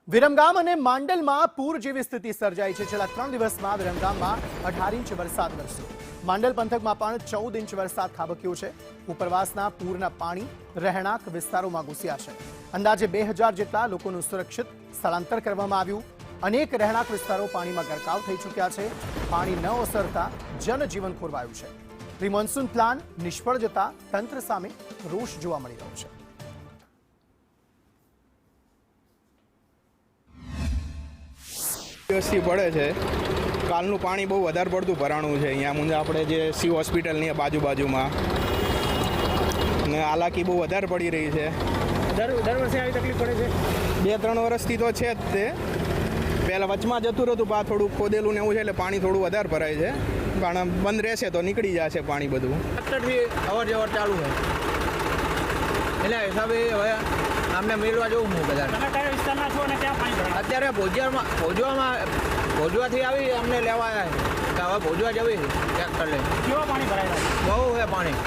વિરમગામ અને માંડલમાં પૂર જેવી સ્થિતિ સર્જાઈ છે। છેલ્લા 3 દિવસમાં વિરમગામમાં 18 ઇંચ વરસાદ વરસ્યો। માંડલ પંથકમાં પણ 14 ઇંચ વરસાદ ખાબક્યો છે। ઉપરવાસના પૂરના પાણી રહેણાંક વિસ્તારોમાં ઘૂસ્યા છે। અંદાજે 2000 જેટલા લોકોનું સુરક્ષિત સ્થળાંતર કરવામાં આવ્યું। અનેક રહેણાંક વિસ્તારો પાણીમાં ગરકાવ થઈ ચૂક્યા છે। પાણી ન ઓસરતા જનજીવન ખોરવાયું છે। પ્રી મોન્સૂન પ્લાન નિષ્ફળ જતા તંત્ર સામે રોષ જોવા મળી રહ્યો છે। દિવસથી પડે છે। કાલનું પાણી બહુ વધારે પડતું ભરાણું છે। અહીંયા મુંજા આપણે જે સી હોસ્પિટલની બાજુમાં ને હાલાકી બહુ વધારે પડી રહી છે। દર વર્ષે આવી તકલીફ પડે છે। 2-3 વર્ષથી તો છે જ તે। પહેલાં વચમાં જતું રહેતું પા થોડું ખોદેલું ને એવું છે, એટલે પાણી થોડું વધારે ભરાય છે, પણ બંધ રહેશે તો નીકળી જશે પાણી બધું। ટ્રેક્ટરથી અવર જવર ચાલુ છે, એટલે હિસાબે હવે આમને મેળવા જવું હું બધા। તમે કયા વિસ્તારના છો અને ક્યાં પાણી ભરાય? અત્યારે ભોજવાથી આવી અમને લેવા આવ્યા છે કે હવે ભોજવા જવી ટ્રેક્ટર લઈ। કેવા પાણી ભરાય છે? બહુ છે પાણી।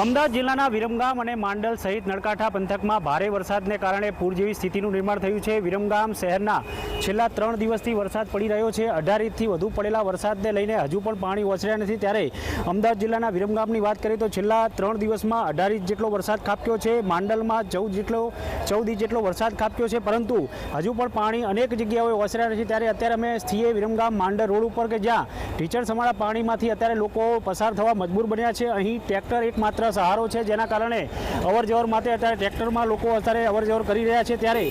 અમદાવાદ જિલ્લાના વિરમગામ અને માંડલ સહિત નળકાંઠા પંથકમાં ભારે વરસાદને કારણે પૂર જેવી સ્થિતિનું નિર્માણ થયું છે। વિરમગામ શહેરના છેલ્લા 3 દિવસથી વરસાદ પડી રહ્યો છે। 18 ઇંચથી વધુ પડેલા વરસાદને લઈને હજુ પણ પાણી ઓસર્યા નથી। ત્યારે અમદાવાદ જિલ્લાના વિરમગામની વાત કરીએ તો છેલ્લા 3 દિવસમાં 18 ઇંચ જેટલો વરસાદ ખાબક્યો છે। માંડલમાં 14 ઇંચ જેટલો વરસાદ ખાબક્યો છે, પરંતુ હજુ પણ પાણી અનેક જગ્યાઓએ ઓસર્યા નથી। ત્યારે અત્યારે અમે છીએ વિરમગામ માંડલ રોડ ઉપર કે જ્યાં ઢીચણ સમાળા પાણીમાંથી અત્યારે લોકો પસાર થવા મજબૂર બન્યા છે। અહીં ટ્રેક્ટર એકમાત્ર સહારો છે, જેના કારણે અવરજવર માટે અત્યારે ટ્રેક્ટરમાં લોકો અત્યારે અવરજવર કરી રહ્યા છે। ત્યારે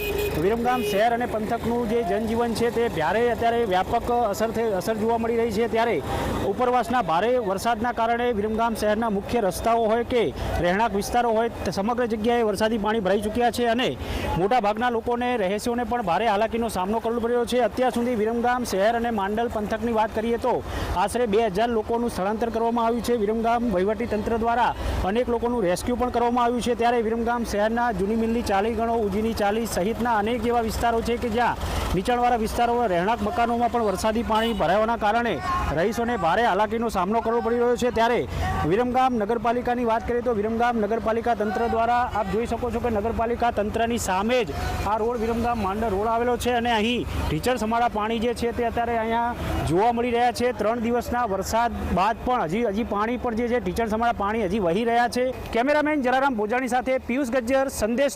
વિરમગામ શહેર અને પંથકનું જે જનજીવન છે તે અત્યારે વ્યાપક અસર જોવા મળી રહી છે। ત્યારે ઉપરવાસના ભારે વરસાદના કારણે વિરમગામ શહેરના મુખ્ય રસ્તાઓ હોય કે રહેણાંક વિસ્તારો હોય, સમગ્ર જગ્યાએ વરસાદી પાણી ભરાઈ ચૂક્યા છે અને મોટાભાગના લોકોને રહેશીઓને પણ ભારે હાલાકીનો સામનો કરવો પડ્યો છે। અત્યાર સુધી વિરમગામ શહેર અને માંડલ પંથકની વાત કરીએ તો આશરે 2000 લોકોનું સ્થળાંતર કરવામાં આવ્યું છે। વિરમગામ વહીવટી તંત્ર દ્વારા અનેક લોકોનું રેસ્ક્યુ પણ કરવામાં આવ્યું છે। ત્યારે વિરમગામ શહેરના જૂની મિલની ચાલી ગણો, ઉજીની ચાલી સહિતના અનેક એવા વિસ્તારો છે કે જ્યાં નીચાણવાળા વિસ્તારો રહેણાંક મકાનોમાં પણ વરસાદી પાણી ભરાવાના કારણે રહીશોને ભારે હાલાકીનો સામનો કરવો પડી રહ્યો છે। ત્યારે વિરમગામ નગરપાલિકાની વાત કરીએ તો વિરમગામ નગરપાલિકા તંત્ર દ્વારા આપ જોઈ શકો છો કે નગરપાલિકા તંત્રની સામે જ આ રોડ વિરમગામ માંડલ રોડ આવેલો છે અને અહીં ઢીચણ સમાળા પાણી જે છે તે અત્યારે અહીંયા જોવા મળી રહ્યા છે। 3 દિવસના વરસાદ બાદ પણ હજી પાણી પર જે છે ઢીચણ સમાળા પાણી હજી વહી રહ્યા છે। કેમેરામેન જલારામ ભોજાણી સાથે પિયુષ ગજ્જર, સંદેશ।